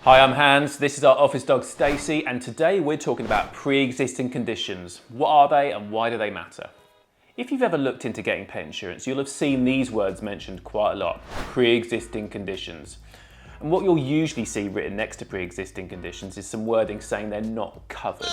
Hi, I'm Hans. This is our office dog Stacy, and today we're talking about pre-existing conditions. What are they and why do they matter? If you've ever looked into getting pet insurance, you'll have seen these words mentioned quite a lot: pre-existing conditions. And what you'll usually see written next to pre-existing conditions is some wording saying they're not covered.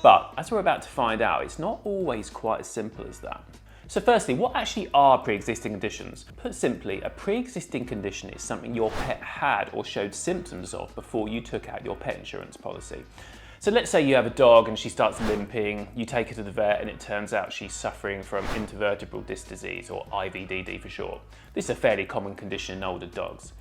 But as we're about to find out, it's not always quite as simple as that. So firstly, what actually are pre-existing conditions? Put simply, a pre-existing condition is something your pet had or showed symptoms of before you took out your pet insurance policy. So let's say you have a dog and she starts limping, you take her to the vet and it turns out she's suffering from intervertebral disc disease, or IVDD for short. This is a fairly common condition in older dogs.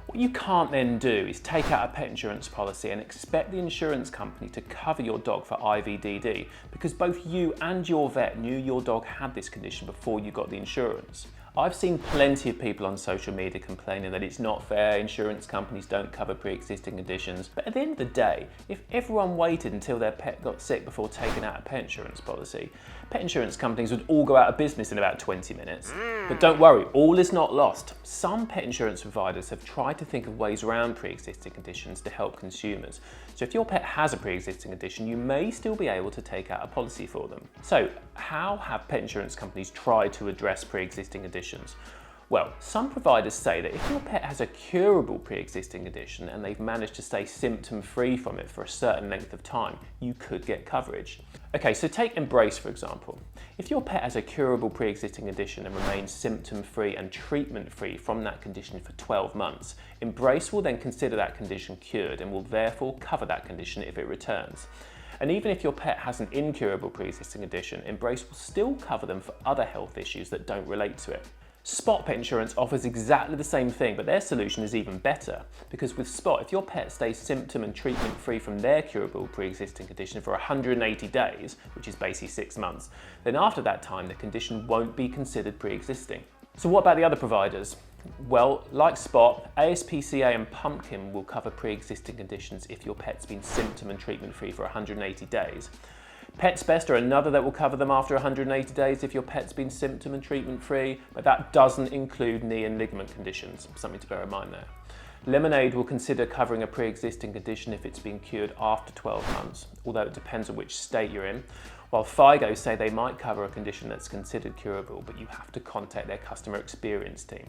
What you can't then do is take out a pet insurance policy and expect the insurance company to cover your dog for IVDD, because both you and your vet knew your dog had this condition before you got the insurance. I've seen plenty of people on social media complaining that it's not fair, insurance companies don't cover pre-existing conditions. But at the end of the day, if everyone waited until their pet got sick before taking out a pet insurance policy, pet insurance companies would all go out of business in about 20 minutes. But don't worry, all is not lost. Some pet insurance providers have tried to think of ways around pre-existing conditions to help consumers. So if your pet has a pre-existing condition, you may still be able to take out a policy for them. So how have pet insurance companies tried to address pre-existing conditions? Well, some providers say that if your pet has a curable pre-existing condition and they've managed to stay symptom-free from it for a certain length of time, you could get coverage. Okay, so take Embrace for example. If your pet has a curable pre-existing condition and remains symptom-free and treatment-free from that condition for 12 months, Embrace will then consider that condition cured and will therefore cover that condition if it returns. And even if your pet has an incurable pre-existing condition, Embrace will still cover them for other health issues that don't relate to it. Spot Pet Insurance offers exactly the same thing, but their solution is even better, because with Spot, if your pet stays symptom and treatment free from their curable pre-existing condition for 180 days, which is basically 6 months, then after that time the condition won't be considered pre-existing. So what about the other providers? Well, like Spot, ASPCA and Pumpkin will cover pre-existing conditions if your pet's been symptom and treatment free for 180 days. Pets Best are another that will cover them after 180 days if your pet's been symptom and treatment free, but that doesn't include knee and ligament conditions, something to bear in mind there. Lemonade will consider covering a pre-existing condition if it's been cured after 12 months, although it depends on which state you're in, while Figo say they might cover a condition that's considered curable, but you have to contact their customer experience team.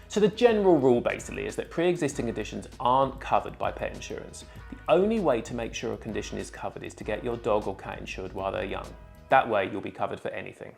So the general rule basically is that pre-existing conditions aren't covered by pet insurance. The only way to make sure a condition is covered is to get your dog or cat insured while they're young. That way you'll be covered for anything.